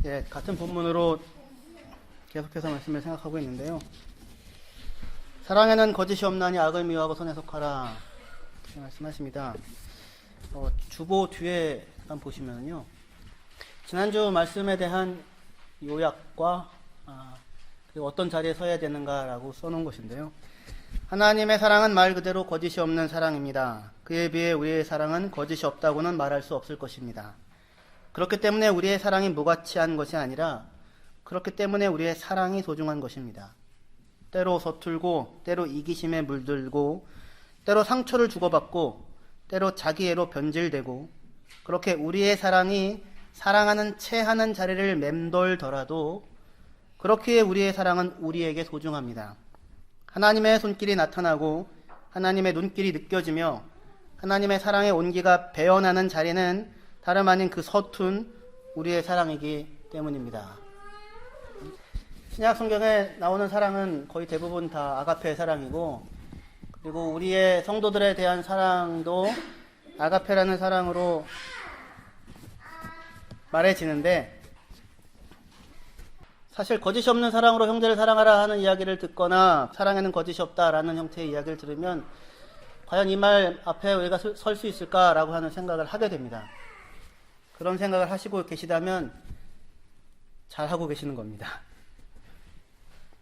예, 같은 본문으로 계속해서 말씀을 생각하고 있는데요. 사랑에는 거짓이 없나니 악을 미워하고 선에 속하라 이렇게 말씀하십니다. 주보 뒤에 한번 보시면요, 지난주 말씀에 대한 요약과 그리고 어떤 자리에 서야 되는가라고 써놓은 것인데요. 하나님의 사랑은 말 그대로 거짓이 없는 사랑입니다. 그에 비해 우리의 사랑은 거짓이 없다고는 말할 수 없을 것입니다. 그렇기 때문에 우리의 사랑이 무가치한 것이 아니라 그렇기 때문에 우리의 사랑이 소중한 것입니다. 때로 서툴고 때로 이기심에 물들고 때로 상처를 주고받고 때로 자기애로 변질되고 그렇게 우리의 사랑이 사랑하는 채 하는 자리를 맴돌더라도 그렇기에 우리의 사랑은 우리에게 소중합니다. 하나님의 손길이 나타나고 하나님의 눈길이 느껴지며 하나님의 사랑의 온기가 배어나는 자리는 다름 아닌 그 서툰 우리의 사랑이기 때문입니다. 신약 성경에 나오는 사랑은 거의 대부분 다 아가페의 사랑이고, 그리고 우리의 성도들에 대한 사랑도 아가페라는 사랑으로 말해지는데, 사실 거짓이 없는 사랑으로 형제를 사랑하라 하는 이야기를 듣거나 사랑에는 거짓이 없다라는 형태의 이야기를 들으면 과연 이 말 앞에 우리가 설 수 있을까라고 하는 생각을 하게 됩니다. 그런 생각을 하시고 계시다면 잘하고 계시는 겁니다.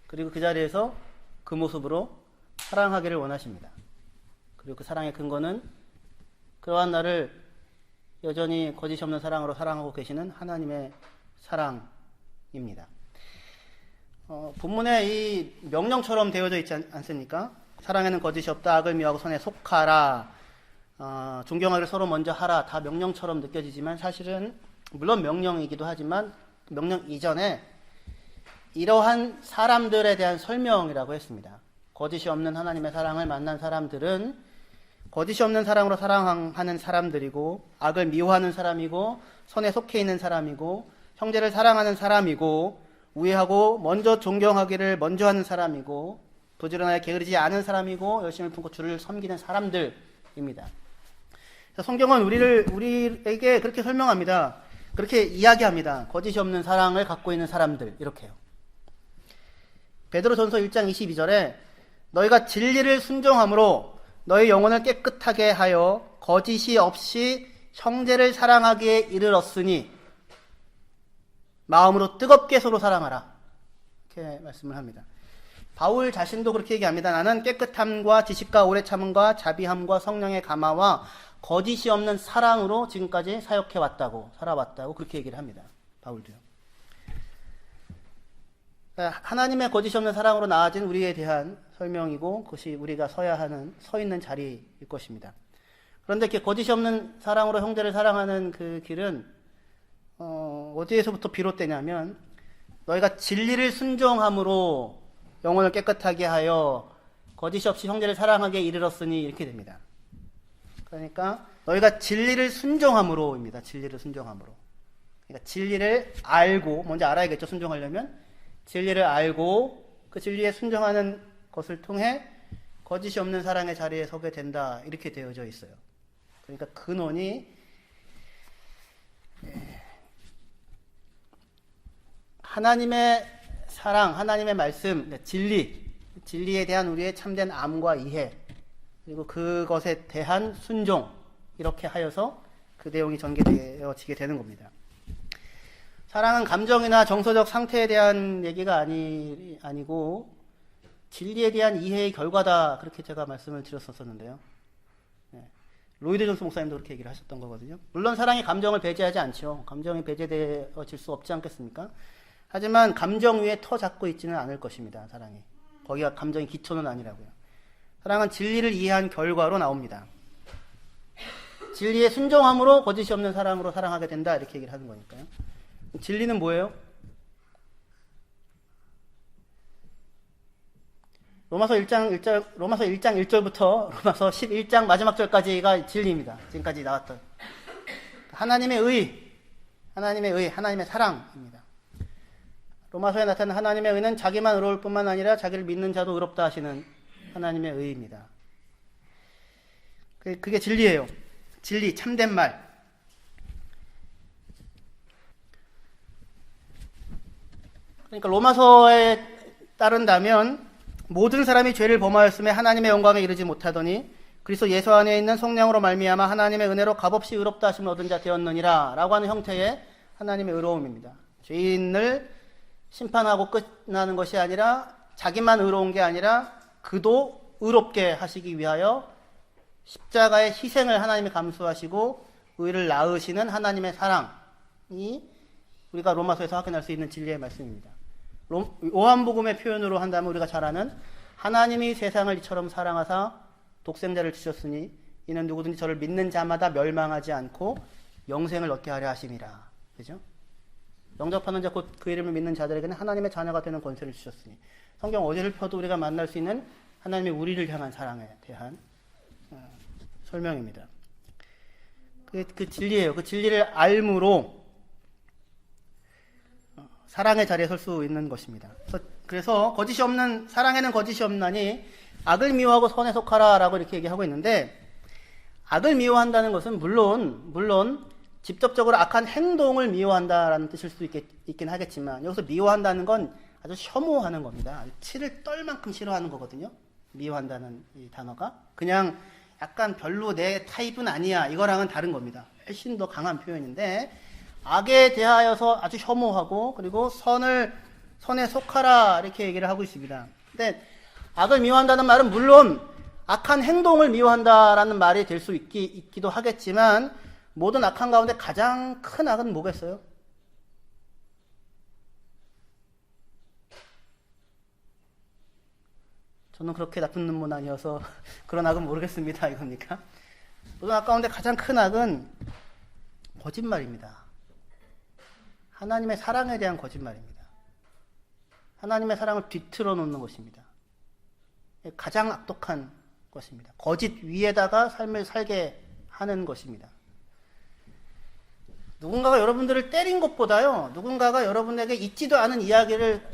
그리고 그 자리에서 그 모습으로 사랑하기를 원하십니다. 그리고 그 사랑의 근거는 그러한 나를 여전히 거짓이 없는 사랑으로 사랑하고 계시는 하나님의 사랑입니다. 본문에 이 명령처럼 되어져 있지 않습니까? 사랑에는 거짓이 없다, 악을 미워하고 선에 속하라, 존경하기를 서로 먼저 하라, 다 명령처럼 느껴지지만 사실은 물론 명령이기도 하지만 명령 이전에 이러한 사람들에 대한 설명이라고 했습니다. 거짓이 없는 하나님의 사랑을 만난 사람들은 거짓이 없는 사랑으로 사랑하는 사람들이고 악을 미워하는 사람이고 선에 속해 있는 사람이고 형제를 사랑하는 사람이고 우애하고 먼저 존경하기를 먼저 하는 사람이고 부지런하게 게으르지 않은 사람이고 열심을 품고 주를 섬기는 사람들입니다. 성경은 우리에게 그렇게 설명합니다. 그렇게 이야기합니다. 거짓이 없는 사랑을 갖고 있는 사람들, 이렇게요. 베드로전서 1장 22절에 너희가 진리를 순종함으로 너희 영혼을 깨끗하게 하여 거짓이 없이 형제를 사랑하기에 이르렀으니 마음으로 뜨겁게 서로 사랑하라, 이렇게 말씀을 합니다. 바울 자신도 그렇게 얘기합니다. 나는 깨끗함과 지식과 오래 참음과 자비함과 성령의 감화와 거짓이 없는 사랑으로 지금까지 사역해왔다고, 살아왔다고 그렇게 얘기를 합니다. 바울도요. 그러니까 하나님의 거짓이 없는 사랑으로 나아진 우리에 대한 설명이고 그것이 우리가 서 있는 자리일 것입니다. 그런데 이렇게 거짓이 없는 사랑으로 형제를 사랑하는 그 길은 어디에서부터 비롯되냐면 너희가 진리를 순종함으로 영혼을 깨끗하게 하여 거짓이 없이 형제를 사랑하게 이르렀으니 이렇게 됩니다. 그러니까 너희가 진리를 순종함으로입니다. 진리를 순종함으로. 그러니까 진리를 알고, 먼저 알아야겠죠. 순종하려면 진리를 알고 그 진리에 순종하는 것을 통해 거짓이 없는 사랑의 자리에 서게 된다, 이렇게 되어져 있어요. 그러니까 근원이 하나님의 사랑, 하나님의 말씀, 진리에 대한 우리의 참된 암과 이해, 그리고 그것에 대한 순종, 이렇게 하여서 그 내용이 전개되어지게 되는 겁니다. 사랑은 감정이나 정서적 상태에 대한 얘기가 아니고 진리에 대한 이해의 결과다, 그렇게 제가 말씀을 드렸었는데요. 로이드 존스 목사님도 그렇게 얘기를 하셨던 거거든요. 물론 사랑이 감정을 배제하지 않죠. 감정이 배제되어질 수 없지 않겠습니까? 하지만 감정 위에 터 잡고 있지는 않을 것입니다. 사랑이. 거기가 감정의 기초는 아니라고요. 사랑은 진리를 이해한 결과로 나옵니다. 진리에 순종함으로 거짓이 없는 사랑으로 사랑하게 된다, 이렇게 얘기를 하는 거니까요. 진리는 뭐예요? 로마서 1장 1절부터 로마서 11장 마지막 절까지가 진리입니다. 지금까지 나왔던 하나님의 의, 하나님의 사랑입니다. 로마서에 나타난 하나님의 의는 자기만 의로울 뿐만 아니라 자기를 믿는 자도 의롭다 하시는 하나님의 의입니다. 그게 진리예요. 진리, 참된 말. 그러니까 로마서에 따른다면 모든 사람이 죄를 범하였음에 하나님의 영광에 이르지 못하더니 그리스도 예수 안에 있는 성령으로 말미암아 하나님의 은혜로 값없이 의롭다 하심을 얻은 자 되었느니라 라고 하는 형태의 하나님의 의로움입니다. 죄인을 심판하고 끝나는 것이 아니라 자기만 의로운 게 아니라 그도 의롭게 하시기 위하여 십자가의 희생을 하나님이 감수하시고 의를 낳으시는 하나님의 사랑이 우리가 로마서에서 확인할 수 있는 진리의 말씀입니다. 요한복음의 표현으로 한다면 우리가 잘 아는 하나님이 세상을 이처럼 사랑하사 독생자를 주셨으니 이는 누구든지 저를 믿는 자마다 멸망하지 않고 영생을 얻게 하려 하심이라. 그죠? 영접하는 자 곧 그 이름을 믿는 자들에게는 하나님의 자녀가 되는 권세를 주셨으니 성경 어디를 펴도 우리가 만날 수 있는 하나님의 우리를 향한 사랑에 대한 설명입니다. 그 진리예요. 그 진리를 알므로 사랑의 자리에 설 수 있는 것입니다. 그래서 거짓이 없는 사랑에는 거짓이 없나니 악을 미워하고 선에 속하라 라고 이렇게 얘기하고 있는데 악을 미워한다는 것은 물론 직접적으로 악한 행동을 미워한다라는 뜻일 수 있긴 하겠지만 여기서 미워한다는 건 아주 혐오하는 겁니다. 치를 떨 만큼 싫어하는 거거든요. 미워한다는 이 단어가 그냥 약간 별로 내 타입은 아니야 이거랑은 다른 겁니다. 훨씬 더 강한 표현인데 악에 대하여서 아주 혐오하고 그리고 선에 속하라 이렇게 얘기를 하고 있습니다. 근데 악을 미워한다는 말은 물론 악한 행동을 미워한다라는 말이 될 수 있기도 하겠지만 모든 악한 가운데 가장 큰 악은 뭐겠어요? 저는 그렇게 나쁜 놈은 아니어서 그런 악은 모르겠습니다. 이겁니까? 모든 악 가운데 가장 큰 악은 거짓말입니다. 하나님의 사랑에 대한 거짓말입니다. 하나님의 사랑을 뒤틀어 놓는 것입니다. 가장 악독한 것입니다. 거짓 위에다가 삶을 살게 하는 것입니다. 누군가가 여러분들을 때린 것보다요, 누군가가 여러분에게 있지도 않은 이야기를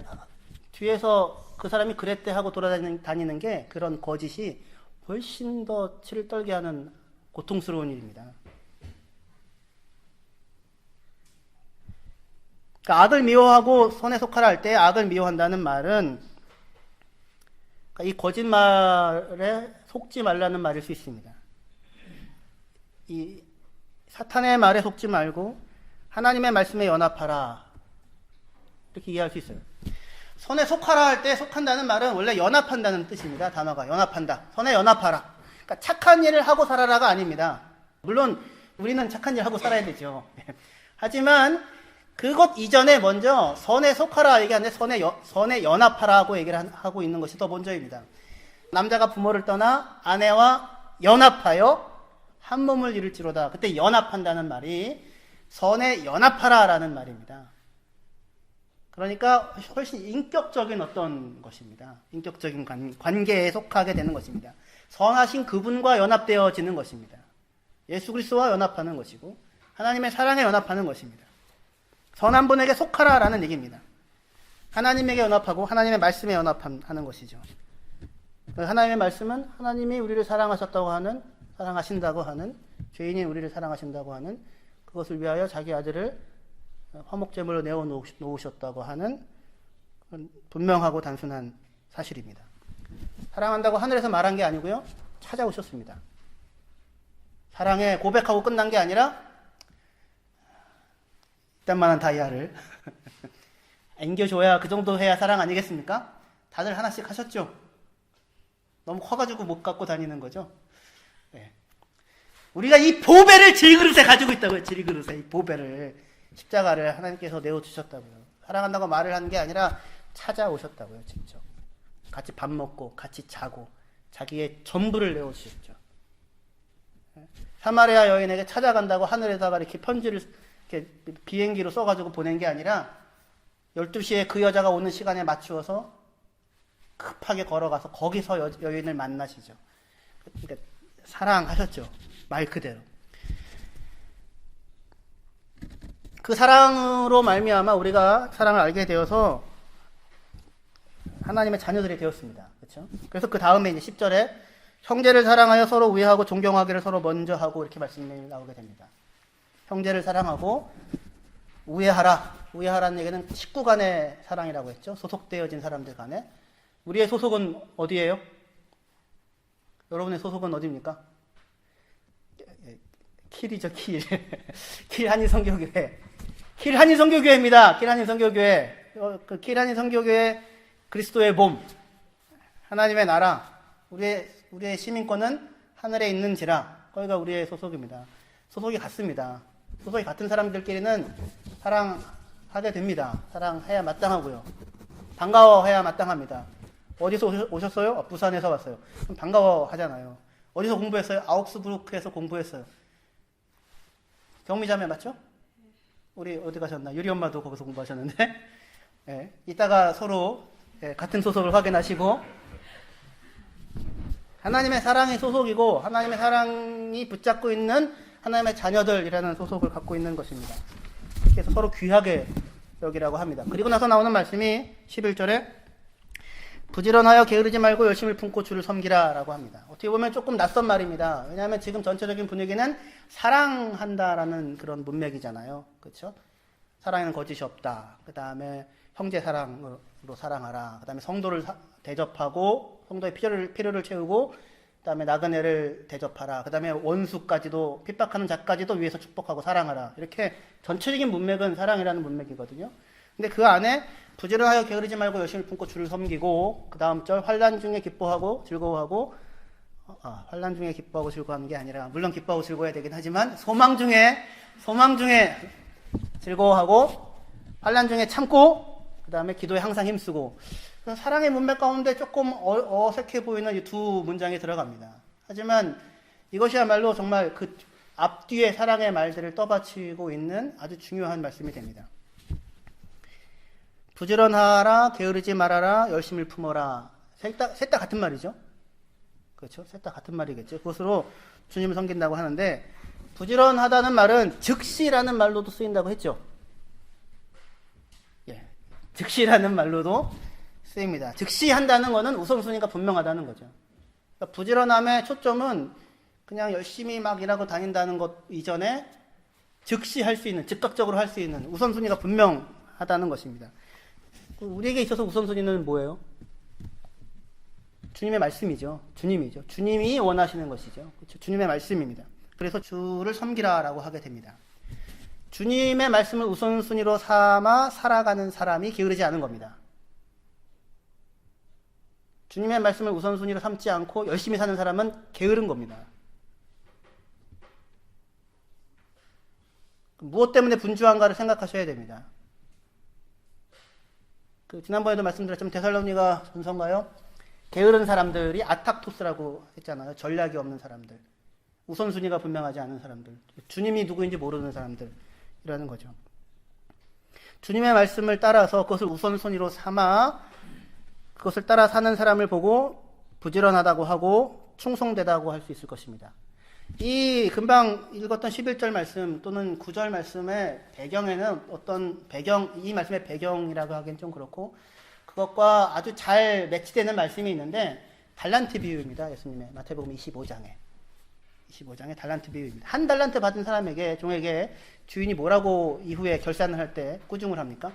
뒤에서 그 사람이 그랬대 하고 돌아다니는 게 그런 거짓이 훨씬 더 치를 떨게 하는 고통스러운 일입니다. 그러니까 악을 미워하고 선에 속하라 할 때 악을 미워한다는 말은 그러니까 이 거짓말에 속지 말라는 말일 수 있습니다. 이 사탄의 말에 속지 말고 하나님의 말씀에 연합하라 이렇게 이해할 수 있어요. 선에 속하라 할 때 속한다는 말은 원래 연합한다는 뜻입니다. 단어가 연합한다. 선에 연합하라. 그러니까 착한 일을 하고 살아라가 아닙니다. 물론 우리는 착한 일 하고 살아야 되죠. 하지만 그것 이전에 먼저 선에 속하라 얘기하는데 선에 연합하라고 얘기를 하고 있는 것이 더 먼저입니다. 남자가 부모를 떠나 아내와 연합하여 한 몸을 이룰지로다. 그때 연합한다는 말이 선에 연합하라라는 말입니다. 그러니까 훨씬 인격적인 어떤 것입니다. 인격적인 관계에 속하게 되는 것입니다. 선하신 그분과 연합되어지는 것입니다. 예수 그리스도와 연합하는 것이고 하나님의 사랑에 연합하는 것입니다. 선한 분에게 속하라라는 얘기입니다. 하나님에게 연합하고 하나님의 말씀에 연합하는 것이죠. 하나님의 말씀은 하나님이 우리를 사랑하신다고 하는 죄인인 우리를 사랑하신다고 하는 그것을 위하여 자기 아들을 화목제물로 내어 놓으셨다고 하는 분명하고 단순한 사실입니다. 사랑한다고 하늘에서 말한 게 아니고요. 찾아오셨습니다. 사랑에 고백하고 끝난 게 아니라 이딴만한 다이아를 앵겨줘야 그 정도 해야 사랑 아니겠습니까? 다들 하나씩 하셨죠? 너무 커가지고 못 갖고 다니는 거죠? 네. 우리가 이 보배를 질그릇에 가지고 있다고요. 질그릇에 이 보배를 십자가를 하나님께서 내어주셨다고요. 사랑한다고 말을 한 게 아니라 찾아오셨다고요. 직접 같이 밥 먹고 같이 자고 자기의 전부를 내어주셨죠. 사마리아 여인에게 찾아간다고 하늘에다가 이렇게 편지를 이렇게 비행기로 써가지고 보낸 게 아니라 12시에 그 여자가 오는 시간에 맞추어서 급하게 걸어가서 거기서 여인을 만나시죠. 그러니까 사랑하셨죠. 말 그대로. 그 사랑으로 말미암아 우리가 사랑을 알게 되어서 하나님의 자녀들이 되었습니다. 그렇죠? 그래서 그 다음에 이제 10절에 형제를 사랑하여 서로 우애하고 존경하기를 서로 먼저 하고 이렇게 말씀이 나오게 됩니다. 형제를 사랑하고 우애하라. 우애하라는 얘기는 식구 간의 사랑이라고 했죠. 소속되어진 사람들 간에. 우리의 소속은 어디예요? 여러분의 소속은 어디입니까? 킬이죠, 킬. 킬 한인선교교회. 킬 한인선교교회입니다. 킬 한인선교교회. 킬 한인선교교회 그리스도의 몸. 하나님의 나라. 우리의 시민권은 하늘에 있는지라. 거기가 우리의 소속입니다. 소속이 같습니다. 소속이 같은 사람들끼리는 사랑하게 됩니다. 사랑해야 마땅하고요. 반가워해야 마땅합니다. 어디서 오셨어요? 부산에서 왔어요. 그럼 반가워하잖아요. 어디서 공부했어요? 아우크스부르크에서 공부했어요. 경미자매 맞죠? 우리 어디 가셨나? 유리 엄마도 거기서 공부하셨는데. 예, 이따가 서로 같은 소속을 확인하시고 하나님의 사랑이 소속이고 하나님의 사랑이 붙잡고 있는 하나님의 자녀들이라는 소속을 갖고 있는 것입니다. 그래서 서로 귀하게 여기라고 합니다. 그리고 나서 나오는 말씀이 11절에 부지런하여 게으르지 말고 열심을 품고 주를 섬기라 라고 합니다. 어떻게 보면 조금 낯선 말입니다. 왜냐하면 지금 전체적인 분위기는 사랑한다라는 그런 문맥이잖아요. 그렇죠? 사랑에는 거짓이 없다. 그 다음에 형제 사랑으로 사랑하라. 그 다음에 성도를 대접하고 성도의 필요를 채우고 그 다음에 나그네를 대접하라. 그 다음에 원수까지도 핍박하는 자까지도 위해서 축복하고 사랑하라. 이렇게 전체적인 문맥은 사랑이라는 문맥이거든요. 근데 그 안에 부지런하여 게으르지 말고 열심히 품고 주를 섬기고 그 다음 절 환난 중에 기뻐하고 즐거워하고 환난 중에 기뻐하고 즐거워하는 게 아니라 물론 기뻐하고 즐거워야 되긴 하지만 소망 중에 즐거워하고 환난 중에 참고 그 다음에 기도에 항상 힘쓰고 사랑의 문맥 가운데 조금 어색해 보이는 이 두 문장이 들어갑니다. 하지만 이것이야말로 정말 그 앞뒤에 사랑의 말들을 떠받치고 있는 아주 중요한 말씀이 됩니다. 부지런하라, 게으르지 말아라, 열심을 품어라. 셋 다 같은 말이죠. 그렇죠? 셋 다 같은 말이겠죠. 그것으로 주님을 섬긴다고 하는데 부지런하다는 말은 즉시라는 말로도 쓰인다고 했죠. 예, 즉시라는 말로도 쓰입니다. 즉시 한다는 것은 우선순위가 분명하다는 거죠. 그러니까 부지런함의 초점은 그냥 열심히 막 일하고 다닌다는 것 이전에 즉시 할 수 있는, 즉각적으로 할 수 있는 우선순위가 분명하다는 것입니다. 우리에게 있어서 우선순위는 뭐예요? 주님의 말씀이죠. 주님이죠. 주님이 원하시는 것이죠. 그렇죠? 주님의 말씀입니다. 그래서 주를 섬기라라고 하게 됩니다. 주님의 말씀을 우선순위로 삼아 살아가는 사람이 게으르지 않은 겁니다. 주님의 말씀을 우선순위로 삼지 않고 열심히 사는 사람은 게으른 겁니다. 무엇 때문에 분주한가를 생각하셔야 됩니다. 지난번에도 말씀드렸지만 데살로니가 전서인가요? 게으른 사람들이 아탁토스라고 했잖아요. 전략이 없는 사람들. 우선순위가 분명하지 않은 사람들. 주님이 누구인지 모르는 사람들이라는 거죠. 주님의 말씀을 따라서 그것을 우선순위로 삼아 그것을 따라 사는 사람을 보고 부지런하다고 하고 충성되다고 할 수 있을 것입니다. 이 금방 읽었던 11절 말씀 또는 9절 말씀의 배경에는 어떤 이 말씀의 배경이라고 하기엔 좀 그렇고 그것과 아주 잘 매치되는 말씀이 있는데 달란트 비유입니다. 예수님의 마태복음 25장에 달란트 비유입니다. 한 달란트 받은 사람에게 종에게 주인이 뭐라고 이후에 결산을 할 때 꾸중을 합니까?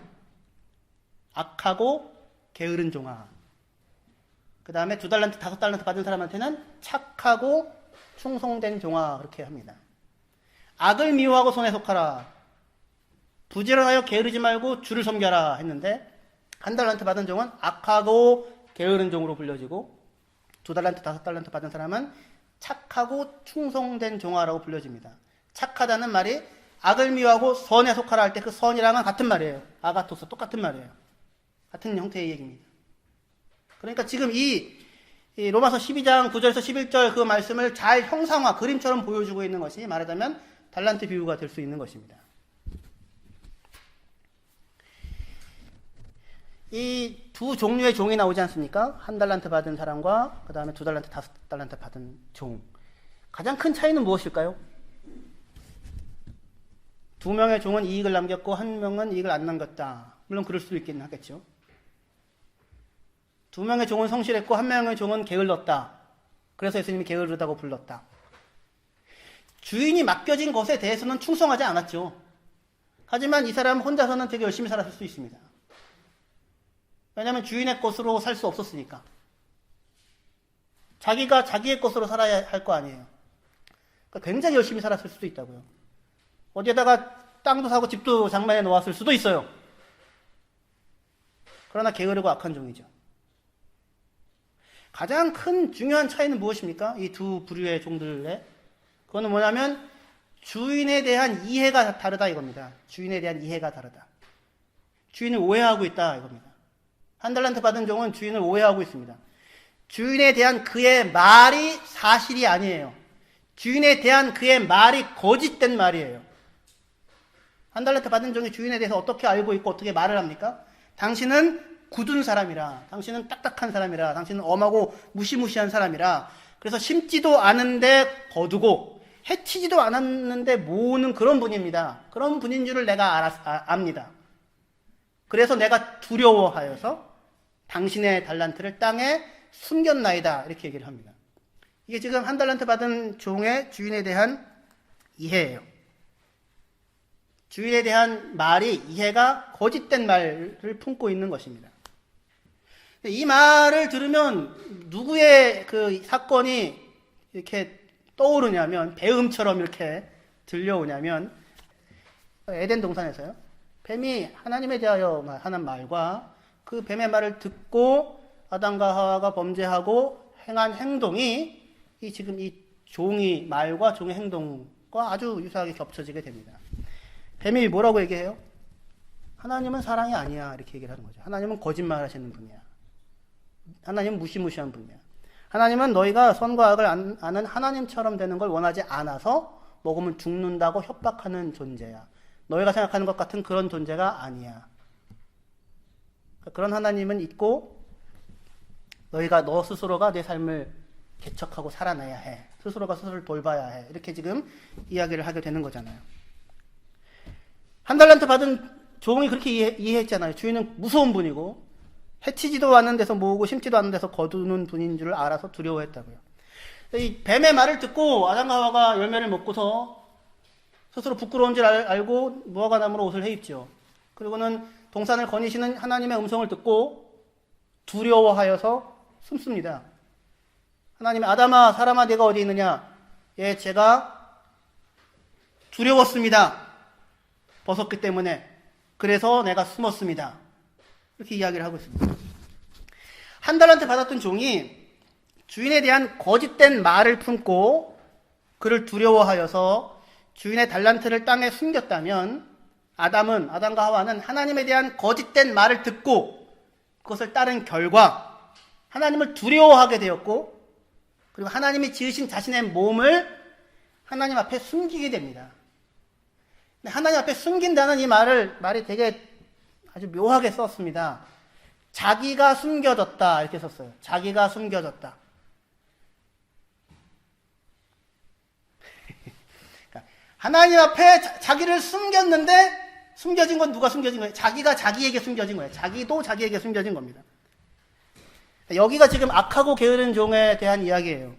악하고 게으른 종아. 그 다음에 2달란트, 5달란트 받은 사람한테는 착하고 충성된 종아 그렇게 합니다. 악을 미워하고 손에 속하라. 부지런하여 게으르지 말고 주를 섬겨라 했는데 1달란트 받은 종은 악하고 게으른 종으로 불려지고 2달란트, 5달란트 받은 사람은 착하고 충성된 종아라고 불려집니다. 착하다는 말이 악을 미워하고 선에 속하라 할 때 그 선이랑은 같은 말이에요. 아가토스 똑같은 말이에요. 같은 형태의 얘기입니다. 그러니까 지금 이 로마서 12장 9절에서 11절 그 말씀을 잘 형상화, 그림처럼 보여주고 있는 것이 말하자면 달란트 비유가 될 수 있는 것입니다. 이 두 종류의 종이 나오지 않습니까? 1달란트 받은 사람과 그 다음에 2달란트, 5달란트 받은 종. 가장 큰 차이는 무엇일까요? 2명의 종은 이익을 남겼고 1명은 이익을 안 남겼다. 물론 그럴 수도 있긴 하겠죠. 2명의 종은 성실했고 1명의 종은 게을렀다. 그래서 예수님이 게으르다고 불렀다. 주인이 맡겨진 것에 대해서는 충성하지 않았죠. 하지만 이 사람 혼자서는 되게 열심히 살았을 수 있습니다. 왜냐하면 주인의 것으로 살 수 없었으니까. 자기가 자기의 것으로 살아야 할 거 아니에요. 그러니까 굉장히 열심히 살았을 수도 있다고요. 어디에다가 땅도 사고 집도 장만해 놓았을 수도 있어요. 그러나 게으르고 악한 종이죠. 가장 큰 중요한 차이는 무엇입니까? 이 두 부류의 종들의. 그거는 뭐냐면 주인에 대한 이해가 다르다 이겁니다. 주인에 대한 이해가 다르다. 주인을 오해하고 있다 이겁니다. 한 달란트 받은 종은 주인을 오해하고 있습니다. 주인에 대한 그의 말이 사실이 아니에요. 주인에 대한 그의 말이 거짓된 말이에요. 한 달란트 받은 종이 주인에 대해서 어떻게 알고 있고 어떻게 말을 합니까? 당신은 굳은 사람이라, 당신은 딱딱한 사람이라, 당신은 엄하고 무시무시한 사람이라, 그래서 심지도 않은데 거두고 해치지도 않았는데 모으는 그런 분입니다. 그런 분인 줄을 내가 압니다. 그래서 내가 두려워하여서 당신의 달란트를 땅에 숨겼나이다 이렇게 얘기를 합니다. 이게 지금 한 달란트 받은 종의 주인에 대한 이해예요. 주인에 대한 말이 이해가 거짓된 말을 품고 있는 것입니다. 이 말을 들으면 누구의 그 사건이 이렇게 떠오르냐면 배음처럼 이렇게 들려오냐면 에덴 동산에서요. 뱀이 하나님에 대하여 하는 말과 그 뱀의 말을 듣고 아담과 하와가 범죄하고 행한 행동이 지금 이 종이 말과 종의 행동과 아주 유사하게 겹쳐지게 됩니다. 뱀이 뭐라고 얘기해요? 하나님은 사랑이 아니야 이렇게 얘기를 하는 거죠. 하나님은 거짓말 하시는 분이야. 하나님은 무시무시한 분이야. 하나님은 너희가 선과 악을 아는 하나님처럼 되는 걸 원하지 않아서 먹으면 죽는다고 협박하는 존재야. 너희가 생각하는 것 같은 그런 존재가 아니야. 그런 하나님은 있고 너희가 너 스스로가 내 삶을 개척하고 살아내야 해. 스스로가 스스로를 돌봐야 해. 이렇게 지금 이야기를 하게 되는 거잖아요. 한 달란트 받은 종이 그렇게 이해했잖아요. 주인은 무서운 분이고 해치지도 않은 데서 모으고 심지도 않은 데서 거두는 분인 줄 알아서 두려워했다고요. 이 뱀의 말을 듣고 아담과 하와가 열매를 먹고서 스스로 부끄러운 줄 알고 무화과 나무로 옷을 해입죠. 그리고는 동산을 거니시는 하나님의 음성을 듣고 두려워하여서 숨습니다. 하나님이 아담아 사람아 네가 어디 있느냐? 예, 제가 두려웠습니다. 벗었기 때문에. 그래서 내가 숨었습니다. 이렇게 이야기를 하고 있습니다. 한 달란트 받았던 종이 주인에 대한 거짓된 말을 품고 그를 두려워하여서 주인의 달란트를 땅에 숨겼다면 아담과 하와는 하나님에 대한 거짓된 말을 듣고 그것을 따른 결과 하나님을 두려워하게 되었고 그리고 하나님이 지으신 자신의 몸을 하나님 앞에 숨기게 됩니다. 하나님 앞에 숨긴다는 이 말이 되게 아주 묘하게 썼습니다. 자기가 숨겨졌다 이렇게 썼어요. 자기가 숨겨졌다. 그러니까 하나님 앞에 자기를 숨겼는데 숨겨진 건 누가 숨겨진 거예요? 자기가 자기에게 숨겨진 거예요. 자기도 자기에게 숨겨진 겁니다. 여기가 지금 악하고 게으른 종에 대한 이야기예요.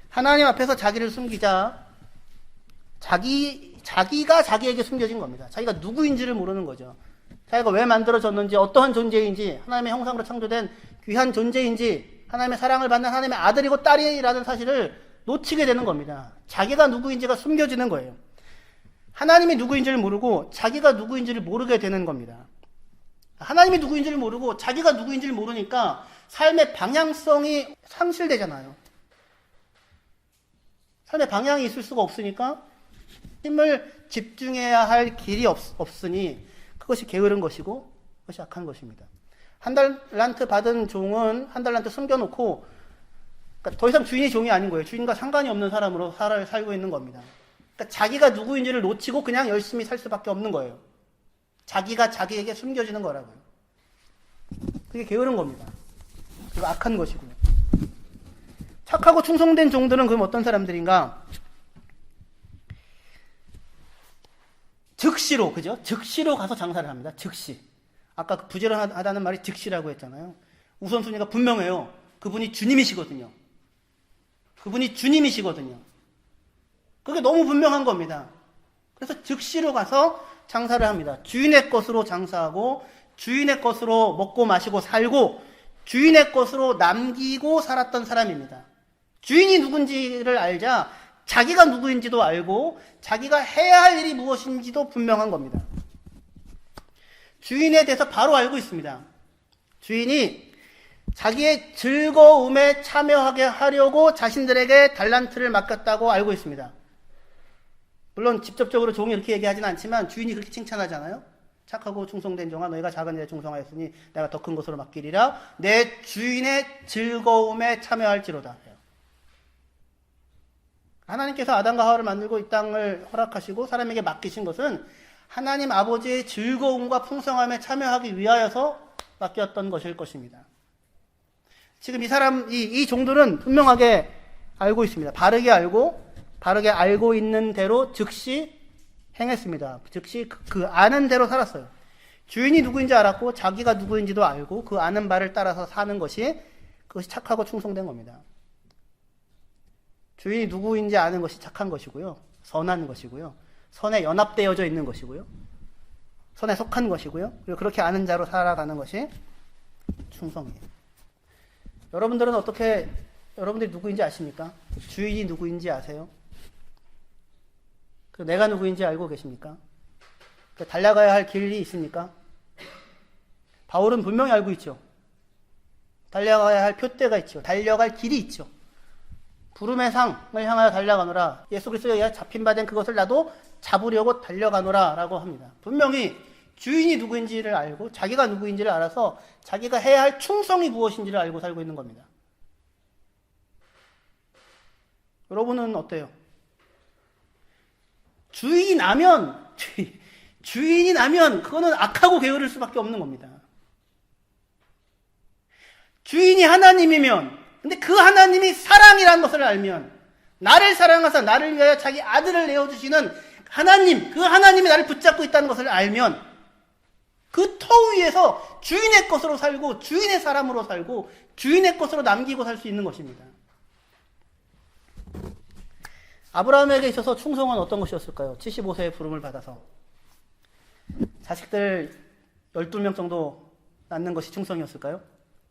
하나님 앞에서 자기를 숨기자 자기가 자기에게 숨겨진 겁니다. 자기가 누구인지를 모르는 거죠. 자기가 왜 만들어졌는지, 어떠한 존재인지, 하나님의 형상으로 창조된 귀한 존재인지, 하나님의 사랑을 받는 하나님의 아들이고 딸이라는 사실을 놓치게 되는 겁니다. 자기가 누구인지가 숨겨지는 거예요. 하나님이 누구인지를 모르고 자기가 누구인지를 모르게 되는 겁니다. 하나님이 누구인지를 모르고 자기가 누구인지를 모르니까 삶의 방향성이 상실되잖아요. 삶의 방향이 있을 수가 없으니까 힘을 집중해야 할 길이 없으니 그것이 게으른 것이고 그것이 악한 것입니다. 한 달란트 받은 종은 한 달란트 숨겨놓고 그러니까 더 이상 주인이 종이 아닌 거예요. 주인과 상관이 없는 사람으로 살고 있는 겁니다. 그러니까 자기가 누구인지를 놓치고 그냥 열심히 살 수밖에 없는 거예요. 자기가 자기에게 숨겨지는 거라고요. 그게 게으른 겁니다. 그리고 악한 것이고요. 착하고 충성된 종들은 그럼 어떤 사람들인가? 즉시로, 그죠? 즉시로 가서 장사를 합니다. 즉시. 아까 그 부지런하다는 말이 즉시라고 했잖아요. 우선순위가 분명해요. 그분이 주님이시거든요. 그분이 주님이시거든요. 그게 너무 분명한 겁니다. 그래서 즉시로 가서 장사를 합니다. 주인의 것으로 장사하고 주인의 것으로 먹고 마시고 살고 주인의 것으로 남기고 살았던 사람입니다. 주인이 누군지를 알자 자기가 누구인지도 알고 자기가 해야 할 일이 무엇인지도 분명한 겁니다. 주인에 대해서 바로 알고 있습니다. 주인이 자기의 즐거움에 참여하게 하려고 자신들에게 달란트를 맡겼다고 알고 있습니다. 물론 직접적으로 종이 이렇게 얘기하진 않지만 주인이 그렇게 칭찬하잖아요. 착하고 충성된 종아, 너희가 작은 일에 충성하였으니 내가 더 큰 것으로 맡기리라. 내 주인의 즐거움에 참여할지로다. 하나님께서 아담과 하와를 만들고 이 땅을 허락하시고 사람에게 맡기신 것은 하나님 아버지의 즐거움과 풍성함에 참여하기 위하여서 맡겼던 것일 것입니다. 지금 이 종들은 분명하게 알고 있습니다. 바르게 알고 있는 대로 즉시 행했습니다. 즉시 그 아는 대로 살았어요. 주인이 누구인지 알았고 자기가 누구인지도 알고 그 아는 바를 따라서 사는 것이 그것이 착하고 충성된 겁니다. 주인이 누구인지 아는 것이 착한 것이고요. 선한 것이고요. 선에 연합되어져 있는 것이고요. 선에 속한 것이고요. 그리고 그렇게 아는 자로 살아가는 것이 충성이에요. 여러분들은 여러분들이 누구인지 아십니까? 주인이 누구인지 아세요? 내가 누구인지 알고 계십니까? 달려가야 할 길이 있습니까? 바울은 분명히 알고 있죠. 달려가야 할 표대가 있죠. 달려갈 길이 있죠. 부름의 상을 향하여 달려가노라. 예수 그리스도에 의해 잡힌 바 된 그것을 나도 잡으려고 달려가노라 라고 합니다. 분명히 주인이 누구인지를 알고 자기가 누구인지를 알아서 자기가 해야 할 충성이 무엇인지를 알고 살고 있는 겁니다. 여러분은 어때요? 주인이 나면 그거는 악하고 게으를 수밖에 없는 겁니다. 주인이 하나님이면, 근데 그 하나님이 사랑이라는 것을 알면, 나를 사랑하사 나를 위하여 자기 아들을 내어주시는 하나님, 그 하나님이 나를 붙잡고 있다는 것을 알면 그 터 위에서 주인의 것으로 살고 주인의 사람으로 살고 주인의 것으로 남기고 살 수 있는 것입니다. 아브라함에게 있어서 충성은 어떤 것이었을까요? 75세의 부름을 받아서 자식들 12명 정도 낳는 것이 충성이었을까요?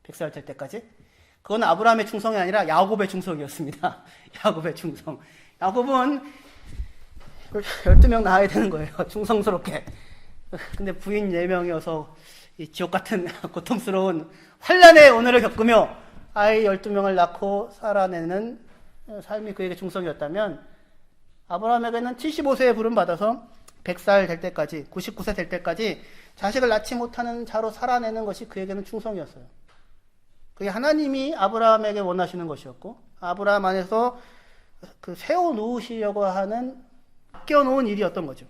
100살 될 때까지? 그건 아브라함의 충성이 아니라 야곱의 충성이었습니다. 야곱의 충성. 야곱은 12명 낳아야 되는 거예요. 충성스럽게. 근데 부인 4명이어서 이 지옥 같은 고통스러운 환란의 오늘을 겪으며 아이 12명을 낳고 살아내는 삶이 그에게 충성이었다면 아브라함에게는 75세의 부름 받아서 100살 될 때까지, 99세 될 때까지 자식을 낳지 못하는 자로 살아내는 것이 그에게는 충성이었어요. 그게 하나님이 아브라함에게 원하시는 것이었고 아브라함 안에서 그 세워놓으시려고 하는 맡겨놓은 일이었던 거죠.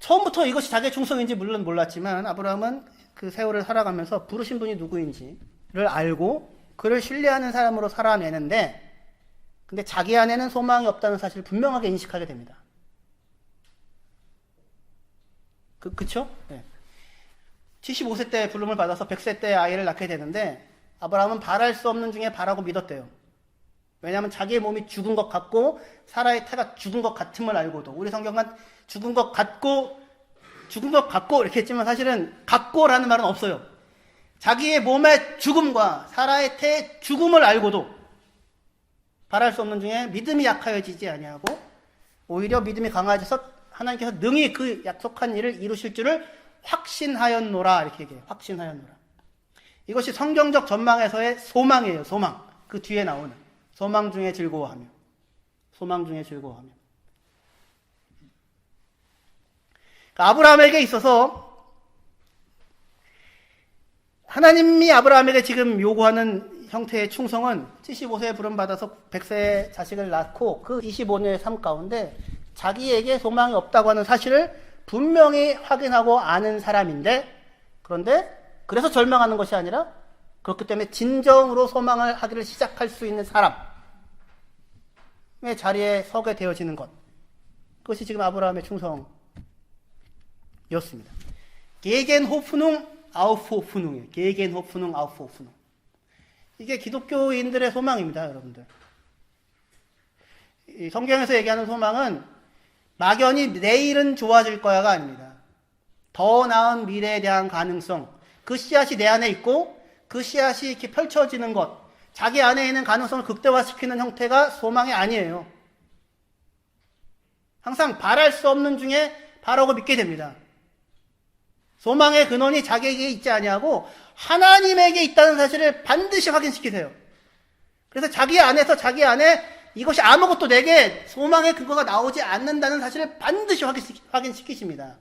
처음부터 이것이 자기의 충성인지 물론 몰랐지만 아브라함은 그 세월을 살아가면서 부르신 분이 누구인지를 알고 그를 신뢰하는 사람으로 살아내는데 근데 자기 안에는 소망이 없다는 사실을 분명하게 인식하게 됩니다. 그쵸? 네. 75세 때 부름을 받아서 100세 때 아이를 낳게 되는데 아브라함은 바랄 수 없는 중에 바라고 믿었대요. 왜냐하면 자기의 몸이 죽은 것 같고 사라의 태가 죽은 것 같음을 알고도 우리 성경은 죽은 것 같고 이렇게 했지만 사실은 같고라는 말은 없어요. 자기의 몸의 죽음과 사라의 태의 죽음을 알고도 바랄 수 없는 중에 믿음이 약하여지지 아니하고 오히려 믿음이 강해져서 하나님께서 능히 그 약속한 일을 이루실 줄을 확신하였노라 이렇게 얘기해요. 확신하였노라. 이것이 성경적 전망에서의 소망이에요. 소망. 그 뒤에 나오는 소망 중에 즐거워하며 소망 중에 즐거워하며 그러니까 아브라함에게 있어서 하나님이 아브라함에게 지금 요구하는 형태의 충성은 75세에 부름받아서 100세의 자식을 낳고 그 25년의 삶 가운데 자기에게 소망이 없다고 하는 사실을 분명히 확인하고 아는 사람인데 그런데 그래서 절망하는 것이 아니라 그렇기 때문에 진정으로 소망을 하기를 시작할 수 있는 사람의 자리에 서게 되어지는 것 그것이 지금 아브라함의 충성이었습니다. 게겐 호프농 아우프 호프농이에요. 게겐 호프농 아우프 호프농 이게 기독교인들의 소망입니다. 여러분들 이 성경에서 얘기하는 소망은 막연히 내일은 좋아질 거야가 아닙니다. 더 나은 미래에 대한 가능성, 그 씨앗이 내 안에 있고 그 씨앗이 이렇게 펼쳐지는 것, 자기 안에 있는 가능성을 극대화시키는 형태가 소망이 아니에요. 항상 바랄 수 없는 중에 바라고 믿게 됩니다. 소망의 근원이 자기에게 있지 아니하고 하나님에게 있다는 사실을 반드시 확인시키세요. 그래서 자기 안에서 자기 안에 이것이 아무것도 내게 소망의 근거가 나오지 않는다는 사실을 반드시 확인시키십니다.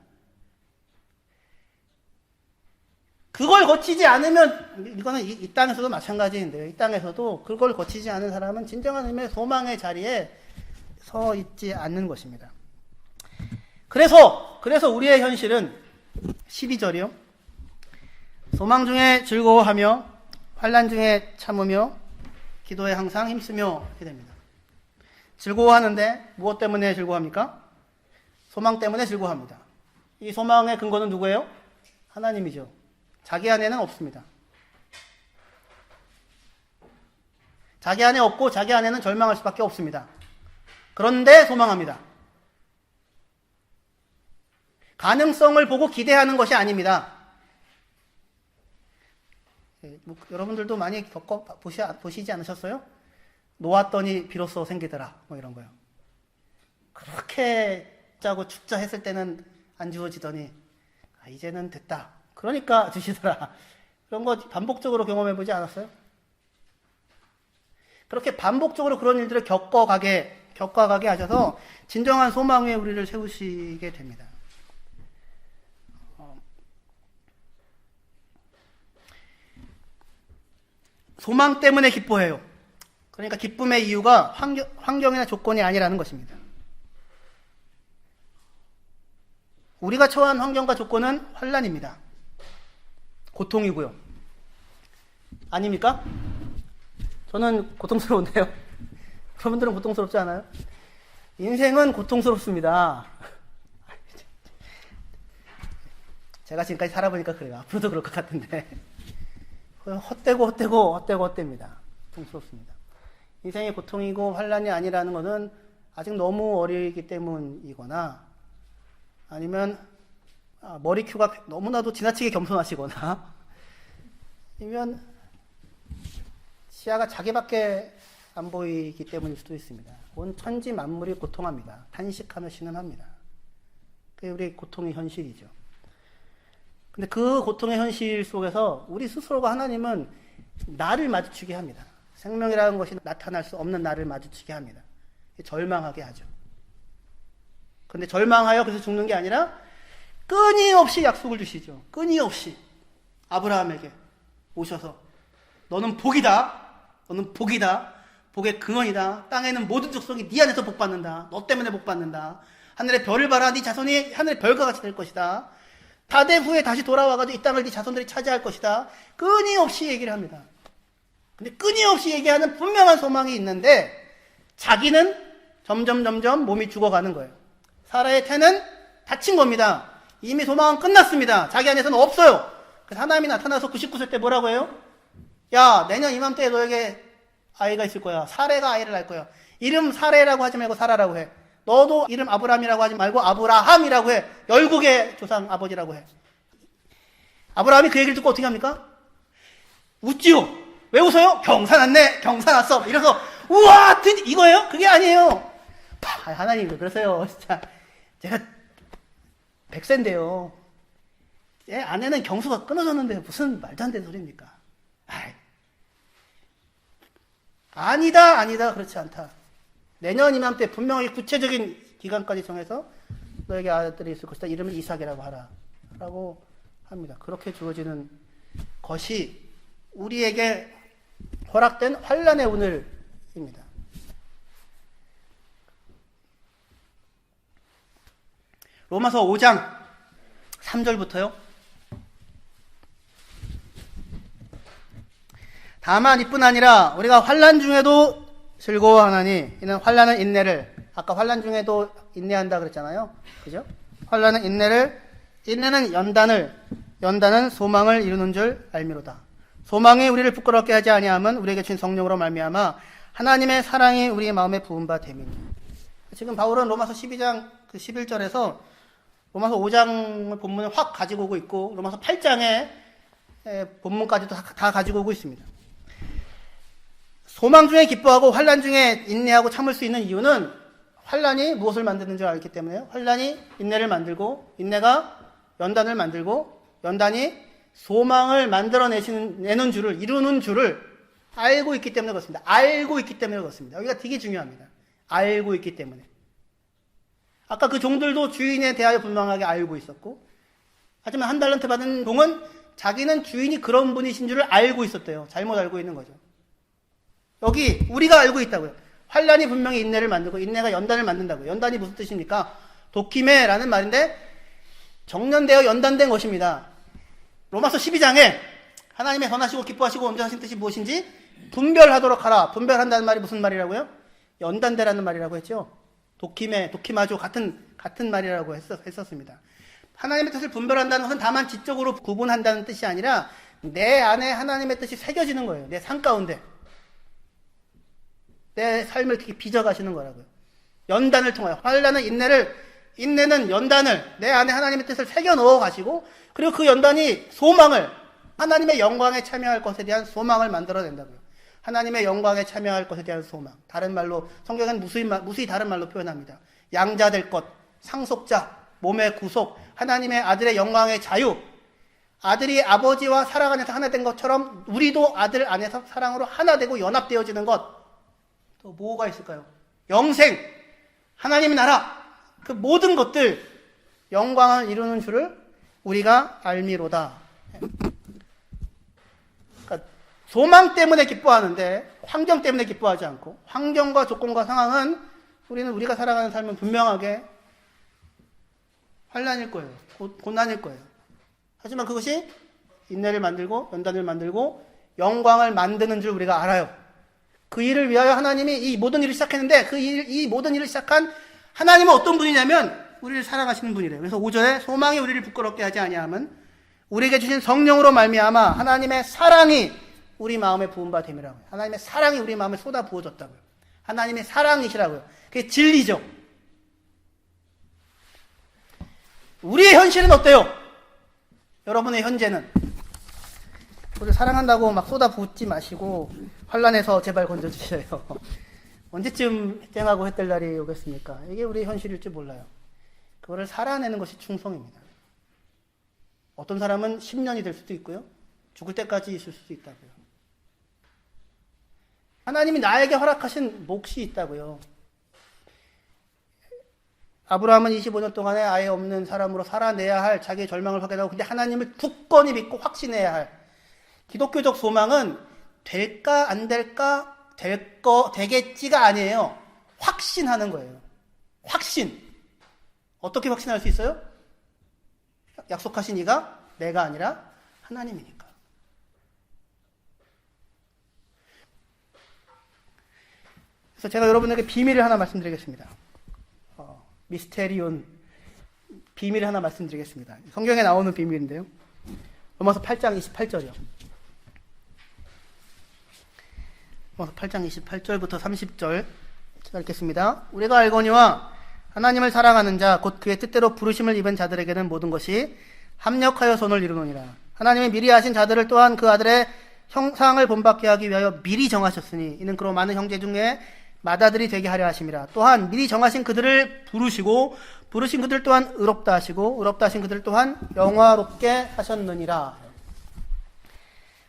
그걸 거치지 않으면, 이거는 이 땅에서도 마찬가지인데요. 이 땅에서도 그걸 거치지 않은 사람은 진정한 의미의 소망의 자리에 서 있지 않는 것입니다. 그래서 우리의 현실은 12절이요. 소망 중에 즐거워하며 환난 중에 참으며 기도에 항상 힘쓰며 이렇게 됩니다. 즐거워하는데 무엇 때문에 즐거워합니까? 소망 때문에 즐거워합니다. 이 소망의 근거는 누구예요? 하나님이죠. 자기 안에는 없습니다. 자기 안에 없고 자기 안에는 절망할 수밖에 없습니다. 그런데 소망합니다. 가능성을 보고 기대하는 것이 아닙니다. 여러분들도 많이 보시지 않으셨어요? 놓았더니 비로소 생기더라. 뭐 이런 거요. 그렇게 짜고 축자 했을 때는 안 주어지더니 이제는 됐다. 그러니까 주시더라. 그런 거 반복적으로 경험해보지 않았어요? 그렇게 반복적으로 그런 일들을 겪어가게 하셔서 진정한 소망 위에 우리를 세우시게 됩니다. 소망 때문에 기뻐해요. 그러니까 기쁨의 이유가 환경이나 조건이 아니라는 것입니다. 우리가 처한 환경과 조건은 환난입니다. 고통이고요. 아닙니까? 저는 고통스러운데요. 여러분들은 고통스럽지 않아요? 인생은 고통스럽습니다. 제가 지금까지 살아보니까 그래요. 앞으로도 그럴 것 같은데. 헛되고입니다. 고통스럽습니다. 인생이 고통이고 환난이 아니라는 것은 아직 너무 어리기 때문이거나 아니면 머리큐가 너무나도 지나치게 겸손하시거나 아니면 시야가 자기밖에 안 보이기 때문일 수도 있습니다. 온 천지 만물이 고통합니다. 탄식하며 신음합니다. 그게 우리 고통의 현실이죠. 근데 그 고통의 현실 속에서 우리 스스로가 하나님은 나를 마주치게 합니다. 생명이라는 것이 나타날 수 없는 나를 마주치게 합니다. 절망하게 하죠. 근데 절망하여 그래서 죽는 게 아니라 끊임없이 약속을 주시죠. 끊임없이 아브라함에게 오셔서 너는 복이다. 너는 복이다. 복의 근원이다. 땅에는 모든 족속이 네 안에서 복받는다. 너 때문에 복받는다. 하늘의 별을 봐라. 네 자손이 하늘의 별과 같이 될 것이다. 다대 후에 다시 돌아와가지고 이 땅을 네 자손들이 차지할 것이다. 끊임없이 얘기를 합니다. 근데 끊임없이 얘기하는 분명한 소망이 있는데 자기는 점점 몸이 죽어가는 거예요. 사라의 태는 닫힌 겁니다. 이미 소망은 끝났습니다. 자기 안에서는 없어요. 그래서 하나님이 나타나서 99세 때 뭐라고 해요? 야, 내년 이맘때에 너에게 아이가 있을 거야. 사레가 아이를 낳을 거야. 이름 사레라고 하지 말고 사라라고 해. 너도 이름 아브라함이라고 하지 말고 아브라함이라고 해. 열국의 조상 아버지라고 해. 아브라함이 그 얘기를 듣고 어떻게 합니까? 웃지요. 왜 웃어요? 경사 났네. 경사 났어. 이래서 우와 이거예요? 그게 아니에요. 하나님 왜 그러세요? 진짜 제가 100세인데요. 제 아내는 경수가 끊어졌는데 무슨 말도 안 되는 소리입니까? 아니다. 그렇지 않다. 내년 이맘때 분명히 구체적인 기간까지 정해서 너에게 아들이 있을 것이다. 이름을 이삭이라고 하라. 라고 합니다. 그렇게 주어지는 것이 우리에게 허락된 환난의 오늘입니다. 로마서 5장 3절부터요. 다만 이뿐 아니라 우리가 환난 중에도 즐거워하나니 이는 환난은 인내를, 아까 환난 중에도 인내한다 그랬잖아요. 그죠? 환난은 인내를, 인내는 연단은 소망을 이루는 줄 알미로다. 소망이 우리를 부끄럽게 하지 아니함은 우리에게 주신 성령으로 말미암아 하나님의 사랑이 우리의 마음에 부은 바 됨이니. 지금 바울은 로마서 12장 그 11절에서 로마서 5장 본문을 확 가지고 오고 있고 로마서 8장의 본문까지도 다 가지고 오고 있습니다. 소망 중에 기뻐하고 환난 중에 인내하고 참을 수 있는 이유는 환난이 무엇을 만드는 줄 알기 때문에요. 환난이 인내를 만들고 인내가 연단을 만들고 연단이 소망을 만들어내는 줄을 이루는 줄을 알고 있기 때문에 그렇습니다. 알고 있기 때문에 그렇습니다. 여기가 되게 중요합니다. 알고 있기 때문에. 아까 그 종들도 주인에 대하여 분명하게 알고 있었고 하지만 한 달란트 받은 종은 자기는 주인이 그런 분이신 줄을 알고 있었대요. 잘못 알고 있는 거죠. 여기 우리가 알고 있다고요. 환난이 분명히 인내를 만들고 인내가 연단을 만든다고요. 연단이 무슨 뜻입니까? 도키메라는 말인데 정년되어 연단된 것입니다. 로마서 12장에 하나님의 선하시고 기뻐하시고 온전하신 뜻이 무엇인지 분별하도록 하라. 분별한다는 말이 무슨 말이라고요? 연단되라는 말이라고 했죠. 도키메, 도키마조 같은 말이라고 했었습니다. 하나님의 뜻을 분별한다는 것은 다만 지적으로 구분한다는 뜻이 아니라 내 안에 하나님의 뜻이 새겨지는 거예요. 내 삶 가운데. 내 삶을 이렇게 빚어가시는 거라고요. 연단을 통하여. 환난은 인내는 연단을 내 안에 하나님의 뜻을 새겨 넣어 가시고 그리고 그 연단이 소망을 하나님의 영광에 참여할 것에 대한 소망을 만들어낸다고요. 하나님의 영광에 참여할 것에 대한 소망. 다른 말로 성경은 무수히 다른 말로 표현합니다. 양자 될 것, 상속자, 몸의 구속, 하나님의 아들의 영광의 자유. 아들이 아버지와 사랑 안에서 하나 된 것처럼 우리도 아들 안에서 사랑으로 하나 되고 연합되어지는 것. 또 뭐가 있을까요? 영생, 하나님의 나라, 그 모든 것들 영광을 이루는 줄을 우리가 알미로다. 그러니까 소망 때문에 기뻐하는데 환경 때문에 기뻐하지 않고 환경과 조건과 상황은 우리가 살아가는 삶은 분명하게 환난일 거예요. 고난일 거예요. 하지만 그것이 인내를 만들고 연단을 만들고 영광을 만드는 줄 우리가 알아요. 그 일을 위하여 하나님이 이 모든 일을 시작했는데 이 모든 일을 시작한 하나님은 어떤 분이냐면 우리를 사랑하시는 분이래요. 그래서 5절에 소망이 우리를 부끄럽게 하지 아니함은 우리에게 주신 성령으로 말미암아 하나님의 사랑이 우리 마음에 부은 바 됨이라고요. 하나님의 사랑이 우리 마음에 쏟아 부어졌다고요. 하나님의 사랑이시라고요. 그게 진리죠. 우리의 현실은 어때요? 여러분의 현재는 우리를 사랑한다고 막 쏟아붓지 마시고 환난에서 제발 건져주셔요. 언제쯤 땡하고 햇될 날이 오겠습니까? 이게 우리의 현실일지 몰라요. 그거를 살아내는 것이 충성입니다. 어떤 사람은 10년이 될 수도 있고요. 죽을 때까지 있을 수도 있다고요. 하나님이 나에게 허락하신 몫이 있다고요. 아브라함은 25년 동안에 아예 없는 사람으로 살아내야 할 자기의 절망을 확인하고 근데 하나님을 굳건히 믿고 확신해야 할 기독교적 소망은 될까 안 될까 되겠지가 아니에요. 확신하는 거예요. 확신. 어떻게 확신할 수 있어요? 약속하신 이가 내가 아니라 하나님이니까. 그래서 제가 여러분에게 비밀을 하나 말씀드리겠습니다. 미스테리온 비밀을 하나 말씀드리겠습니다. 성경에 나오는 비밀인데요. 로마서 8장 28절이요. 로마서 8장 28절부터 30절 읽겠습니다. 우리가 알거니와 하나님을 사랑하는 자 곧 그의 뜻대로 부르심을 입은 자들에게는 모든 것이 합력하여 선을 이루느니라. 하나님이 미리 아신 자들을 또한 그 아들의 형상을 본받게 하기 위하여 미리 정하셨으니 이는 그로 많은 형제 중에 맏아들이 되게 하려 하심이라. 또한 미리 정하신 그들을 부르시고 부르신 그들 또한 의롭다 하시고 의롭다 하신 그들 또한 영화롭게 하셨느니라.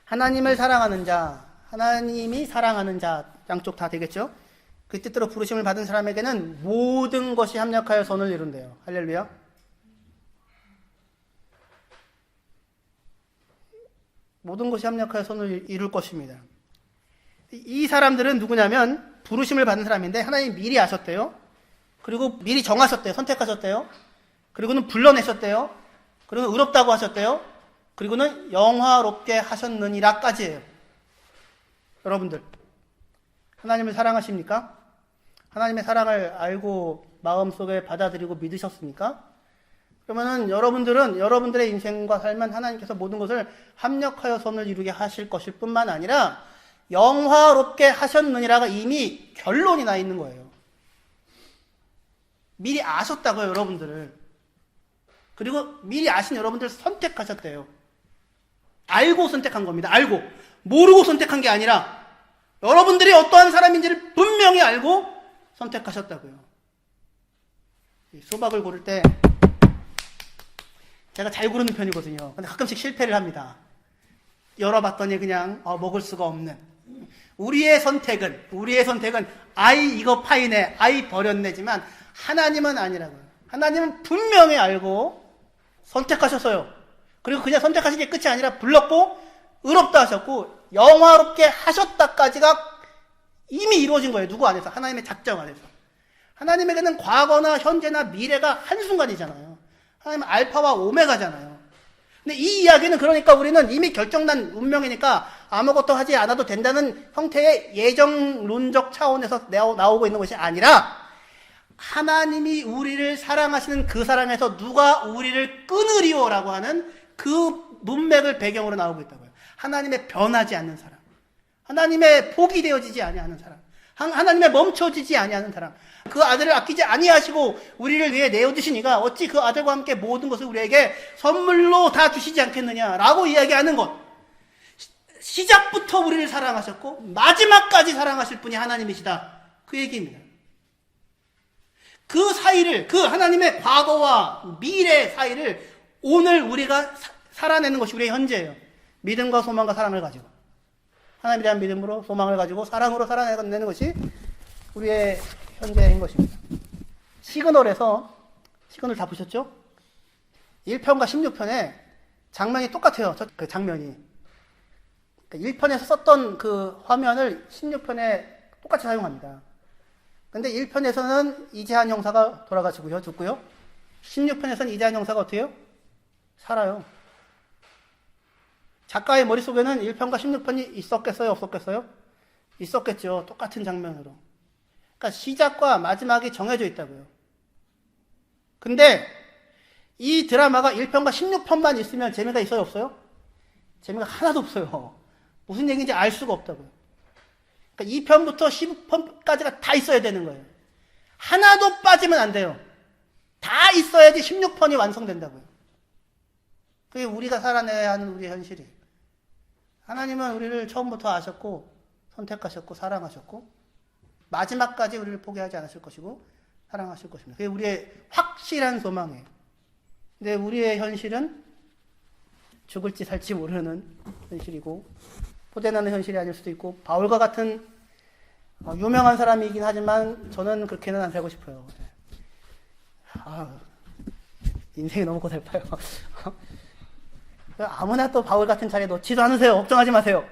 하나님을 사랑하는 자, 하나님이 사랑하는 자 양쪽 다 되겠죠? 그 뜻대로 부르심을 받은 사람에게는 모든 것이 합력하여 선을 이룬대요. 할렐루야. 모든 것이 합력하여 선을 이룰 것입니다. 이 사람들은 누구냐면 부르심을 받은 사람인데 하나님 미리 아셨대요. 그리고 미리 정하셨대요. 선택하셨대요. 그리고는 불러내셨대요. 그리고 의롭다고 하셨대요. 그리고는 영화롭게 하셨느니라까지예요. 여러분들 하나님을 사랑하십니까? 하나님의 사랑을 알고 마음속에 받아들이고 믿으셨습니까? 그러면은 여러분들은 여러분들의 인생과 삶은 하나님께서 모든 것을 합력하여 선을 이루게 하실 것일 뿐만 아니라 영화롭게 하셨느니라가 이미 결론이 나 있는 거예요. 미리 아셨다고요, 여러분들을. 그리고 미리 아신 여러분들 선택하셨대요. 알고 선택한 겁니다. 알고. 모르고 선택한 게 아니라 여러분들이 어떠한 사람인지를 분명히 알고 선택하셨다고요. 수박을 고를 때 제가 잘 고르는 편이거든요. 근데 가끔씩 실패를 합니다. 열어봤더니 그냥 먹을 수가 없는. 우리의 선택은 아이 이거 파이네, 아이 버렸네지만 하나님은 아니라고요. 하나님은 분명히 알고 선택하셨어요. 그리고 그냥 선택하신 게 끝이 아니라 불렀고 의롭다 하셨고 영화롭게 하셨다까지가 이미 이루어진 거예요. 누구 안에서? 하나님의 작정 안에서. 하나님에게는 과거나 현재나 미래가 한순간이잖아요. 하나님은 알파와 오메가잖아요. 근데 이 이야기는 그러니까 우리는 이미 결정난 운명이니까 아무것도 하지 않아도 된다는 형태의 예정론적 차원에서 나오고 있는 것이 아니라 하나님이 우리를 사랑하시는 그 사랑에서 누가 우리를 끊으리오라고 하는 그 문맥을 배경으로 나오고 있다고요. 하나님의 변하지 않는 사랑, 하나님의 포기되어지지 아니하는 사랑, 하나님의 멈춰지지 아니하는 사랑, 그 아들을 아끼지 아니하시고 우리를 위해 내어주신 이가 어찌 그 아들과 함께 모든 것을 우리에게 선물로 다 주시지 않겠느냐라고 이야기하는 것. 시작부터 우리를 사랑하셨고 마지막까지 사랑하실 분이 하나님이시다. 그 얘기입니다. 그 사이를, 그 하나님의 과거와 미래 사이를 오늘 우리가 살아내는 것이 우리의 현재예요. 믿음과 소망과 사랑을 가지고, 하나님에 대한 믿음으로 소망을 가지고 사랑으로 살아내는 것이 우리의 현재인 것입니다. 시그널에서, 시그널 다 보셨죠? 1편과 16편에 장면이 똑같아요. 그 장면이. 1편에서 썼던 그 화면을 16편에 똑같이 사용합니다. 근데 1편에서는 이재한 형사가 돌아가시고요, 죽고요. 16편에서는 이재한 형사가 어떻게 해요? 살아요. 작가의 머릿속에는 1편과 16편이 있었겠어요, 없었겠어요? 있었겠죠. 똑같은 장면으로. 그러니까 시작과 마지막이 정해져 있다고요. 근데 이 드라마가 1편과 16편만 있으면 재미가 있어요, 없어요? 재미가 하나도 없어요. 무슨 얘기인지 알 수가 없다고요. 그러니까 2편부터 10편까지가 다 있어야 되는 거예요. 하나도 빠지면 안 돼요. 다 있어야지 16편이 완성된다고요. 그게 우리가 살아내야 하는 우리의 현실이에요. 하나님은 우리를 처음부터 아셨고 선택하셨고 사랑하셨고 마지막까지 우리를 포기하지 않으실 것이고 사랑하실 것입니다. 그게 우리의 확실한 소망이에요. 근데 우리의 현실은 죽을지 살지 모르는 현실이고 포대나는 현실이 아닐 수도 있고 바울과 같은 유명한 사람이긴 하지만 저는 그렇게는 안 살고 싶어요. 인생이 너무 고달파요. 아무나 또 바울 같은 자리에 놓지도 않으세요. 걱정하지 마세요.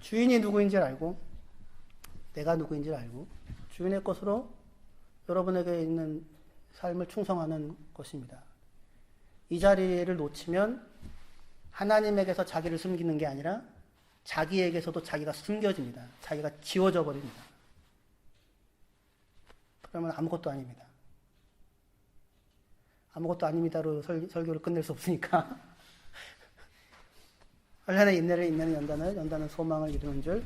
주인이 누구인지를 알고 내가 누구인지를 알고 주인의 것으로 여러분에게 있는 삶을 충성하는 것입니다. 이 자리를 놓치면 하나님에게서 자기를 숨기는 게 아니라 자기에게서도 자기가 숨겨집니다. 자기가 지워져 버립니다. 그러면 아무것도 아닙니다. 아무것도 아닙니다로 설교를 끝낼 수 없으니까 얼마나 인내를 인내는 연단을, 연단은 소망을 이루는 줄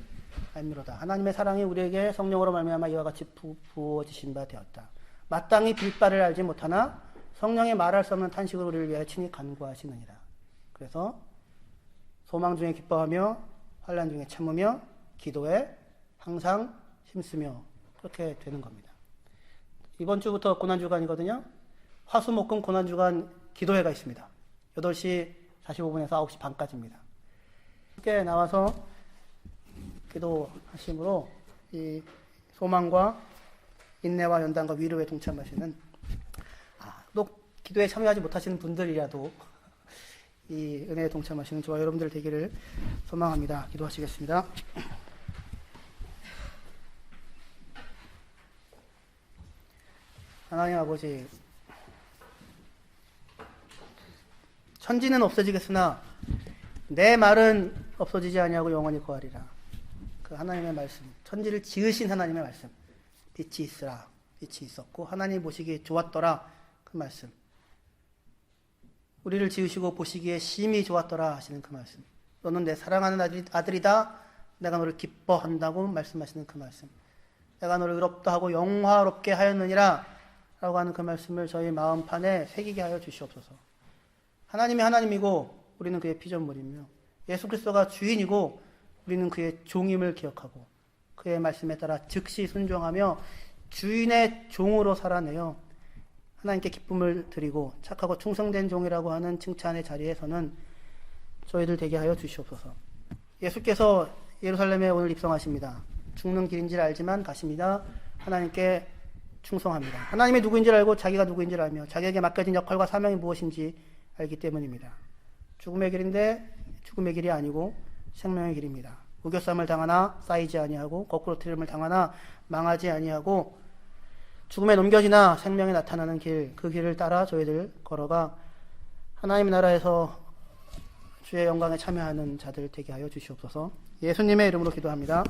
알미로다. 하나님의 사랑이 우리에게 성령으로 말미암아 이와 같이 부어지신 바 되었다. 마땅히 빌바를 알지 못하나 성령의 말할 수 없는 탄식으로 우리를 위하여 친히 간구하시느니라. 그래서 소망 중에 기뻐하며 환난 중에 참으며 기도에 항상 힘쓰며 그렇게 되는 겁니다. 이번 주부터 고난주간이거든요. 화수목금 고난주간 기도회가 있습니다. 8시 45분에서 9시 반까지입니다. 함께 나와서 기도하심으로 이 소망과 인내와 연단과 위로에 동참하시는 또 기도에 참여하지 못하시는 분들이라도 이 은혜에 동참하시는 저와 여러분들 되기를 소망합니다. 기도하시겠습니다. 하나님 아버지, 천지는 없어지겠으나 내 말은 없어지지 아니하고 영원히 거하리라. 그 하나님의 말씀, 천지를 지으신 하나님의 말씀, 빛이 있으라, 빛이 있었고 하나님 보시기에 좋았더라, 그 말씀, 우리를 지으시고 보시기에 심히 좋았더라 하시는 그 말씀, 너는 내 사랑하는 아들이다, 내가 너를 기뻐한다고 말씀하시는 그 말씀, 내가 너를 의롭다 하고 영화롭게 하였느니라 라고 하는 그 말씀을 저희 마음판에 새기게 하여 주시옵소서. 하나님이 하나님이고 우리는 그의 피조물이며 예수 그리스도가 주인이고 우리는 그의 종임을 기억하고 그의 말씀에 따라 즉시 순종하며 주인의 종으로 살아내어 하나님께 기쁨을 드리고 착하고 충성된 종이라고 하는 칭찬의 자리에서는 저희들 되게 하여 주시옵소서. 예수께서 예루살렘에 오늘 입성하십니다. 죽는 길인지를 알지만 가십니다. 하나님께 충성합니다. 하나님이 누구인지를 알고 자기가 누구인지를 알며 자기에게 맡겨진 역할과 사명이 무엇인지 알기 때문입니다. 죽음의 길인데 죽음의 길이 아니고 생명의 길입니다. 우겨쌈을 당하나 쌓이지 아니하고 거꾸로 트림을 당하나 망하지 아니하고 죽음에 넘겨지나 생명에 나타나는 길, 그 길을 따라 저희들 걸어가 하나님의 나라에서 주의 영광에 참여하는 자들 되게 하여 주시옵소서. 예수님의 이름으로 기도합니다.